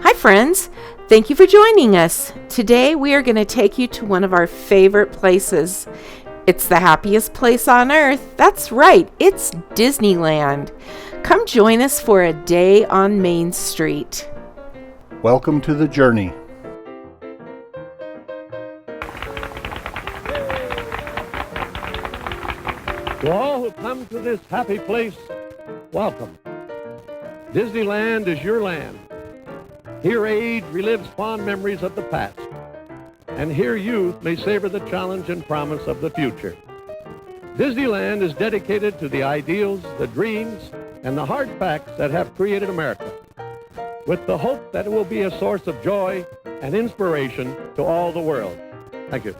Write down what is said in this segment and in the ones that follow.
Hi friends, thank you for joining us. Today we are going to take you to one of our favorite places. It's the happiest place on earth. That's right, it's Disneyland. Come join us for a day on Main Street. Welcome to the journey. To all who come to this happy place, welcome. Disneyland is your land. Here age relives fond memories of the past, and here youth may savor the challenge and promise of the future. Disneyland is dedicated to the ideals, the dreams, and the hard facts that have created America, with the hope that it will be a source of joy and inspiration to all the world. Thank you.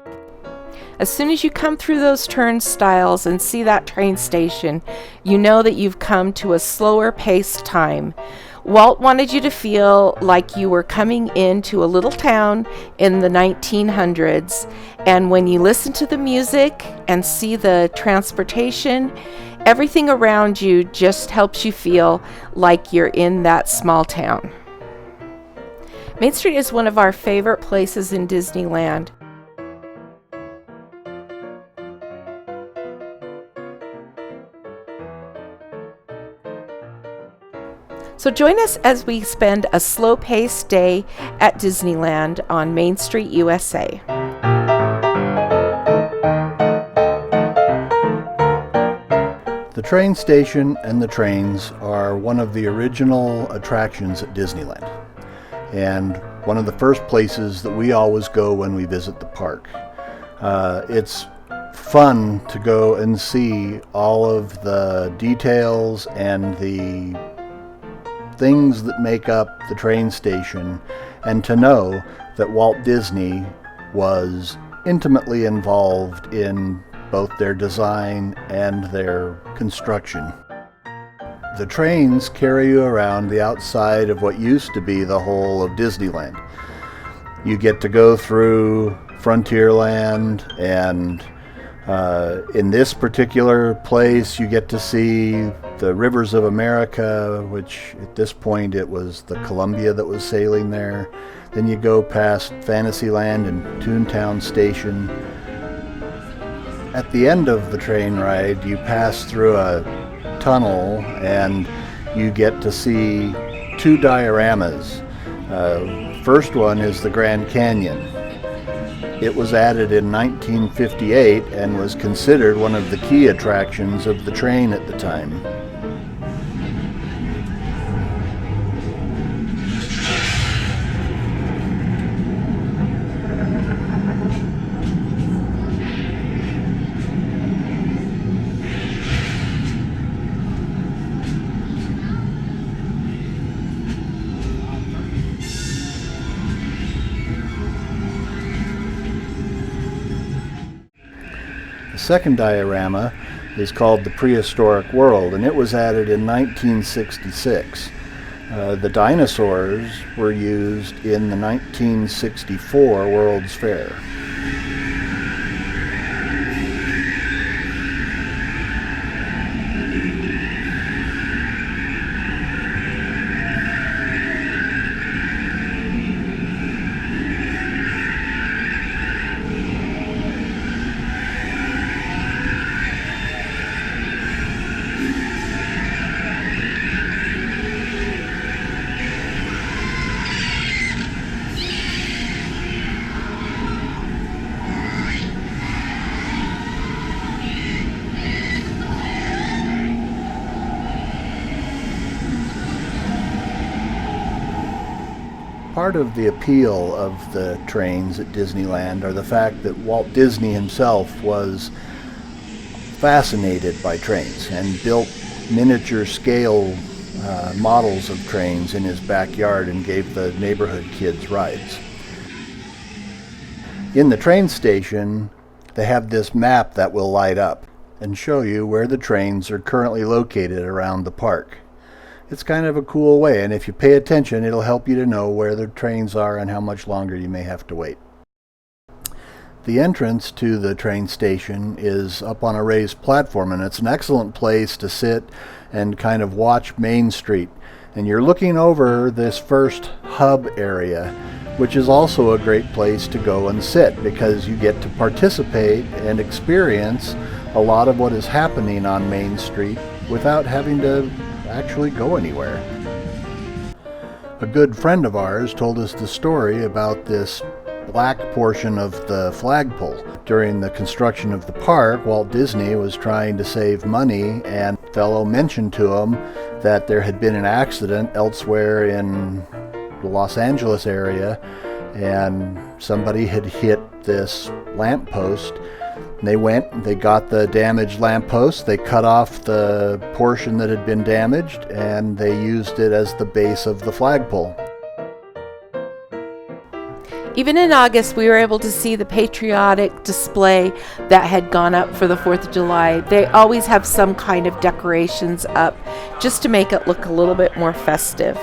As soon as you come through those turnstiles and see that train station, you know that you've come to a slower paced time. Walt wanted you to feel like you were coming into a little town in the 1900s, and when you listen to the music and see the transportation, everything around you just helps you feel like you're in that small town. Main Street is one of our favorite places in Disneyland. So join us as we spend a slow-paced day at Disneyland on Main Street, USA. The train station and the trains are one of the original attractions at Disneyland, and one of the first places that we always go when we visit the park. It's fun to go and see all of the details and the things that make up the train station, and to know that Walt Disney was intimately involved in both their design and their construction. The trains carry you around the outside of what used to be the whole of Disneyland. You get to go through Frontierland, and in this particular place you get to see the Rivers of America, which at this point it was the Columbia that was sailing there. Then you go past Fantasyland and Toontown Station. At the end of the train ride, you pass through a tunnel and you get to see two dioramas. First one is the Grand Canyon. It was added in 1958 and was considered one of the key attractions of the train at the time. The second diorama is called the Prehistoric World, and it was added in 1966. The dinosaurs were used in the 1964 World's Fair. Part of the appeal of the trains at Disneyland are the fact that Walt Disney himself was fascinated by trains and built miniature scale models of trains in his backyard and gave the neighborhood kids rides. In the train station, they have this map that will light up and show you where the trains are currently located around the park. It's kind of a cool way, and if you pay attention, it'll help you to know where the trains are and how much longer you may have to wait. The entrance to the train station is up on a raised platform, and it's an excellent place to sit and kind of watch Main Street. And you're looking over this first hub area, which is also a great place to go and sit because you get to participate and experience a lot of what is happening on Main Street without having to actually go anywhere. A good friend of ours told us the story about this black portion of the flagpole. During the construction of the park, Walt Disney was trying to save money, and a fellow mentioned to him that there had been an accident elsewhere in the Los Angeles area, and somebody had hit this lamppost. They went, they got the damaged lamppost, they cut off the portion that had been damaged, and they used it as the base of the flagpole. Even in August, we were able to see the patriotic display that had gone up for the 4th of July. They always have some kind of decorations up just to make it look a little bit more festive.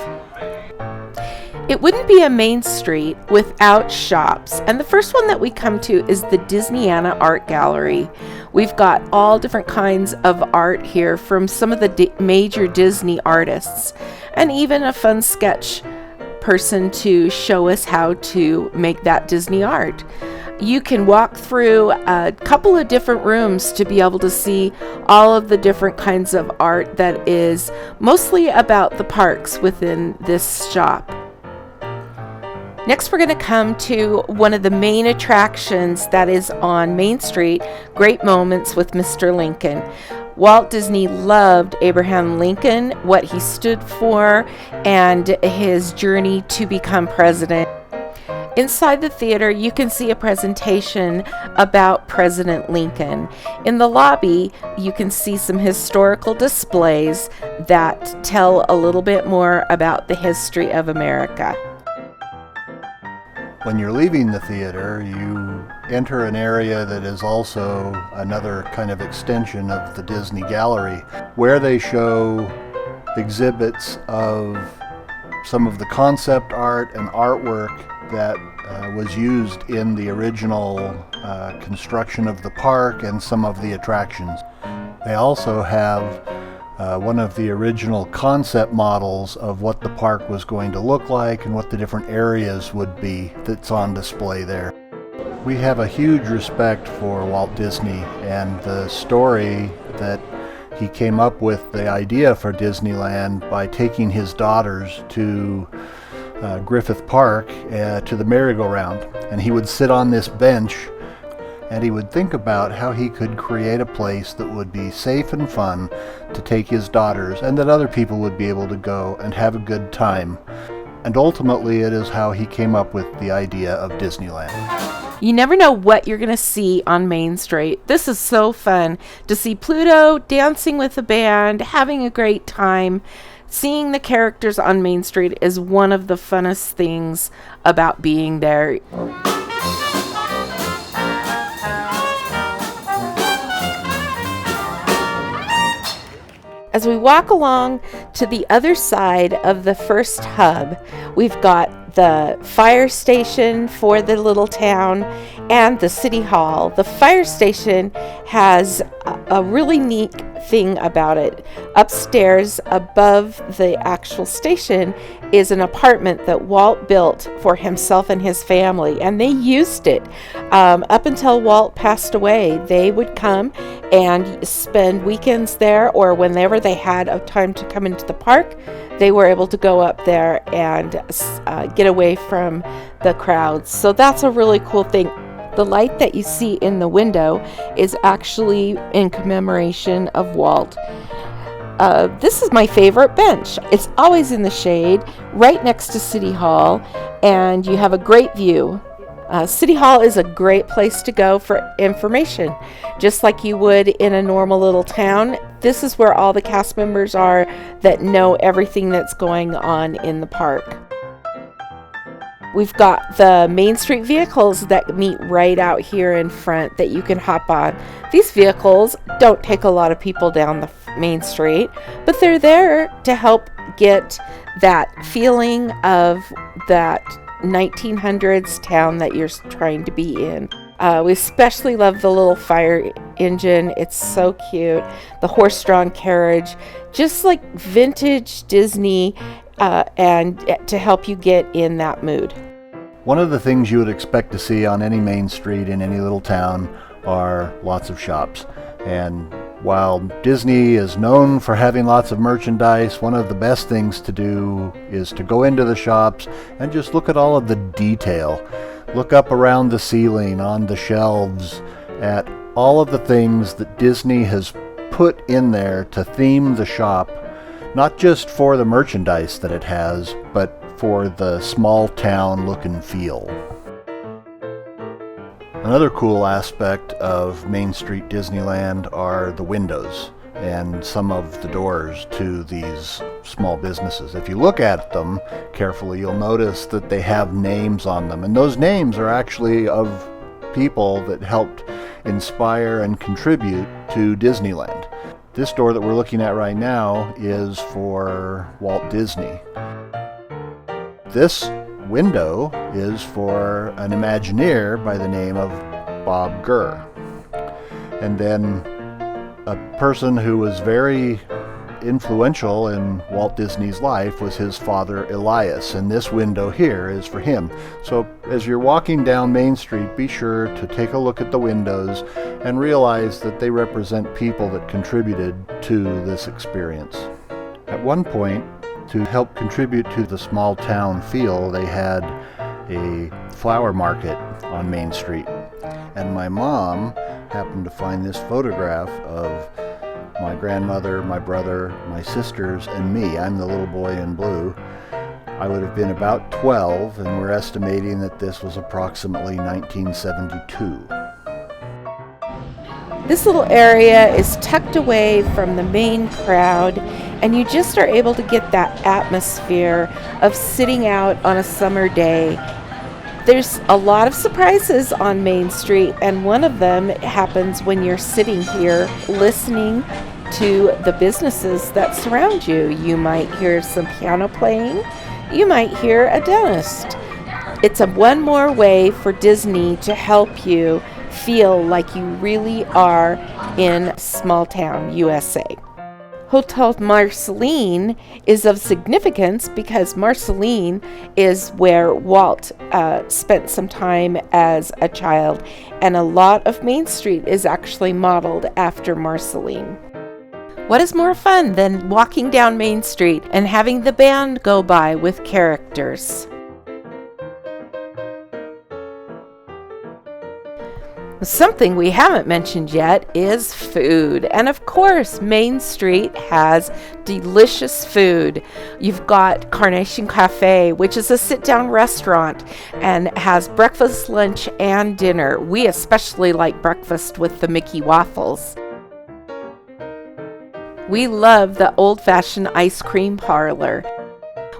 It wouldn't be a Main Street without shops, and the first one that we come to is the Disneyland Art Gallery. We've got all different kinds of art here from some of the major Disney artists, and even a fun sketch person to show us how to make that Disney art. You can walk through a couple of different rooms to be able to see all of the different kinds of art that is mostly about the parks within this shop. Next, we're going to come to one of the main attractions that is on Main Street, Great Moments with Mr. Lincoln. Walt Disney loved Abraham Lincoln, what he stood for, and his journey to become president. Inside the theater, you can see a presentation about President Lincoln. In the lobby, you can see some historical displays that tell a little bit more about the history of America. When you're leaving the theater, you enter an area that is also another kind of extension of the Disney Gallery, where they show exhibits of some of the concept art and artwork that was used in the original construction of the park and some of the attractions. They also have one of the original concept models of what the park was going to look like and what the different areas would be that's on display there. We have a huge respect for Walt Disney and the story that he came up with the idea for Disneyland by taking his daughters to Griffith Park to the merry-go-round, and he would sit on this bench and he would think about how he could create a place that would be safe and fun to take his daughters, and that other people would be able to go and have a good time. And ultimately, it is how he came up with the idea of Disneyland. You never know what you're going to see on Main Street. This is so fun to see Pluto dancing with the band, having a great time. Seeing the characters on Main Street is one of the funnest things about being there. As we walk along to the other side of the first hub, we've got the fire station for the little town and the city hall. The fire station has a really neat thing about it. Upstairs above the actual station is an apartment that Walt built for himself and his family, and they used it up until Walt passed away. They would come and spend weekends there, or whenever they had a time to come into the park, they were able to go up there and get away from the crowds. So that's a really cool thing. The light that you see in the window is actually in commemoration of Walt. This is my favorite bench. It's always in the shade, right next to City Hall, and you have a great view. City Hall is a great place to go for information, just like you would in a normal little town. This is where all the cast members are that know everything that's going on in the park. We've got the Main Street vehicles that meet right out here in front that you can hop on. These vehicles don't take a lot of people down the Main Street, but they're there to help get that feeling of that 1900s town that you're trying to be in. We especially love the little fire engine. It's so cute. The horse-drawn carriage, just like vintage Disney, and to help you get in that mood. One of the things you would expect to see on any main street in any little town are lots of shops. And while Disney is known for having lots of merchandise, one of the best things to do is to go into the shops and just look at all of the detail. Look up around the ceiling, on the shelves, at all of the things that Disney has put in there to theme the shop, not just for the merchandise that it has, but for the small town look and feel. Another cool aspect of Main Street Disneyland are the windows and some of the doors to these small businesses. If you look at them carefully, you'll notice that they have names on them, and those names are actually of people that helped inspire and contribute to Disneyland. This door that we're looking at right now is for Walt Disney. This window is for an Imagineer by the name of Bob Gurr. And then a person who was very influential in Walt Disney's life was his father Elias, and this window here is for him. So as you're walking down Main Street, be sure to take a look at the windows and realize that they represent people that contributed to this experience. At one point, to help contribute to the small town feel, they had a flower market on Main Street. And my mom happened to find this photograph of my grandmother, my brother, my sisters, and me. I'm the little boy in blue. I would have been about 12, and we're estimating that this was approximately 1972. This little area is tucked away from the main crowd, and you just are able to get that atmosphere of sitting out on a summer day. There's a lot of surprises on Main Street, and one of them happens when you're sitting here listening to the businesses that surround you. You might hear some piano playing. You might hear a dentist. It's one more way for Disney to help you feel like you really are in small town USA. Hotel Marceline is of significance because Marceline is where Walt spent some time as a child, and a lot of Main Street is actually modeled after Marceline. What is more fun than walking down Main Street and having the band go by with characters? Something we haven't mentioned yet is food. And of course, Main Street has delicious food. You've got Carnation Cafe, which is a sit-down restaurant and has breakfast, lunch, and dinner. We especially like breakfast with the Mickey waffles. We love the old-fashioned ice cream parlor.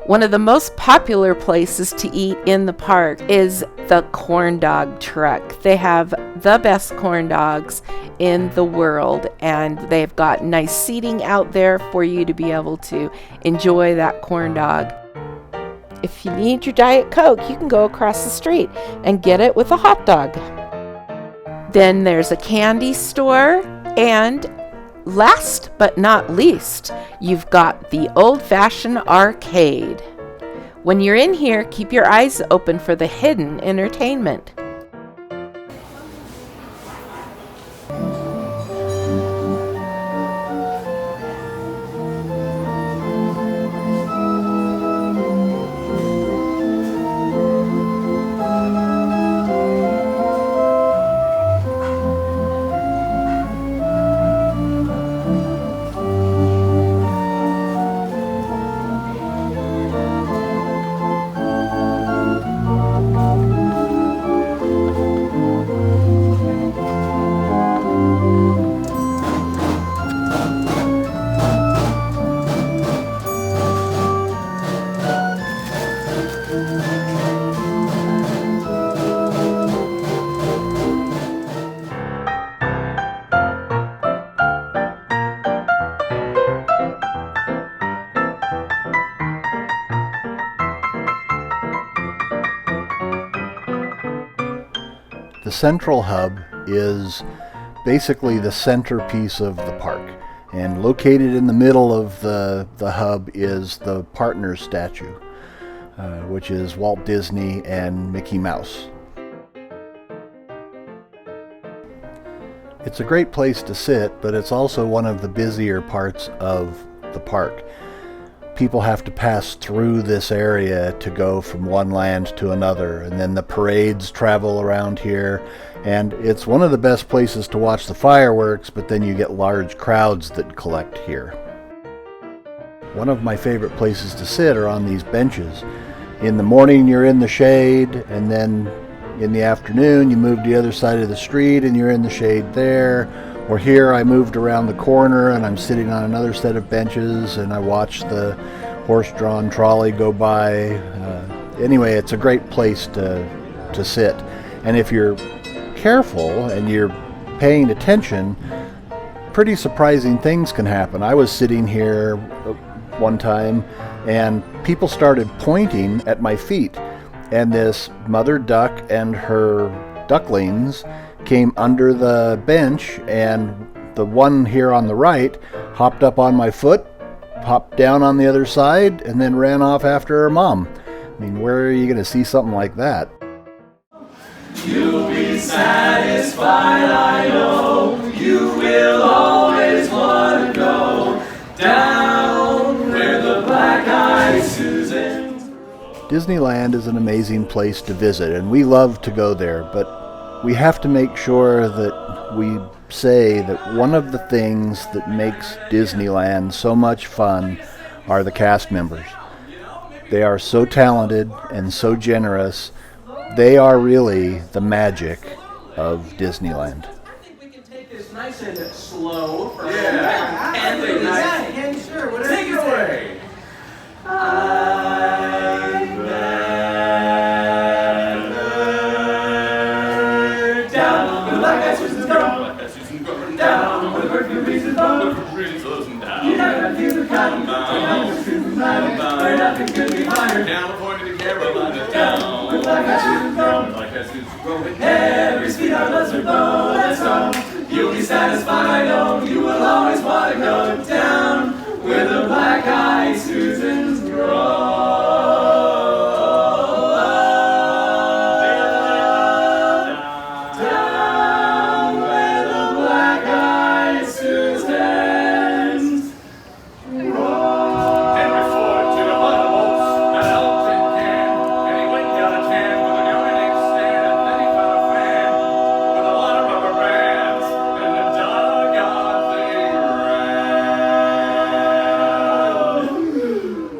One of the most popular places to eat in the park is the corn dog truck. They have the best corn dogs in the world, and they've got nice seating out there for you to be able to enjoy that corn dog. If you need your Diet Coke, you can go across the street and get it with a hot dog. Then there's a candy store, and last but not least, you've got the old-fashioned arcade. When you're in here, keep your eyes open for the hidden entertainment. The central hub is basically the centerpiece of the park. And located in the middle of the hub is the partner statue, which is Walt Disney and Mickey Mouse. It's a great place to sit, but it's also one of the busier parts of the park. People have to pass through this area to go from one land to another, and then the parades travel around here, and it's one of the best places to watch the fireworks, but then you get large crowds that collect here. One of my favorite places to sit are on these benches. In the morning you're in the shade, and then in the afternoon you move to the other side of the street and you're in the shade there. Or here I moved around the corner and I'm sitting on another set of benches and I watch the horse-drawn trolley go by. Anyway, it's a great place to sit. And if you're careful and you're paying attention, pretty surprising things can happen. I was sitting here one time and people started pointing at my feet. And this mother duck and her ducklings came under the bench, and the one here on the right hopped up on my foot, hopped down on the other side, and then ran off after her mom. I mean, where are you going to see something like that? You'll be satisfied, I know. You will always want to go down where the black-eyed Susans. Disneyland is an amazing place to visit, and we love to go there, but we have to make sure that we say that one of the things that makes Disneyland so much fun are the cast members. They are so talented and so generous. They are really the magic of Disneyland. I think we can take this nice and slow for and sure, whatever take it away. Down where the black-eyed Susans go. Down where the bird breezes blow. You never feel the cotton. Down where Susans lie. Where nothing could be higher. California to Carolina. Down where the black-eyed Susans go. Every sweetheart loves her beau. Let's go. You'll be satisfied, I know. You will always want to go down where the black-eyed Susans grow. Down where the black-eyed Susans grow. Henry Ford to the bottom of an old tin can, and he went and got a tan with a urinating stand, and then he found a fan with a lot of rubber bands, and the dugout they ran.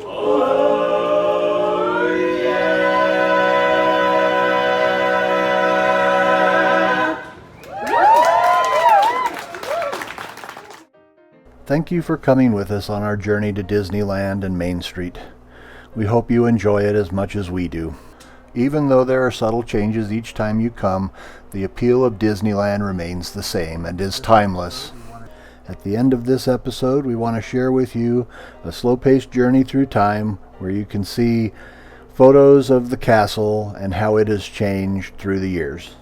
Oh yeah. Thank you for coming with us on our journey to Disneyland and Main Street. We hope you enjoy it as much as we do. Even though there are subtle changes each time you come, the appeal of Disneyland remains the same and is timeless. At the end of this episode, we want to share with you a slow-paced journey through time where you can see photos of the castle and how it has changed through the years.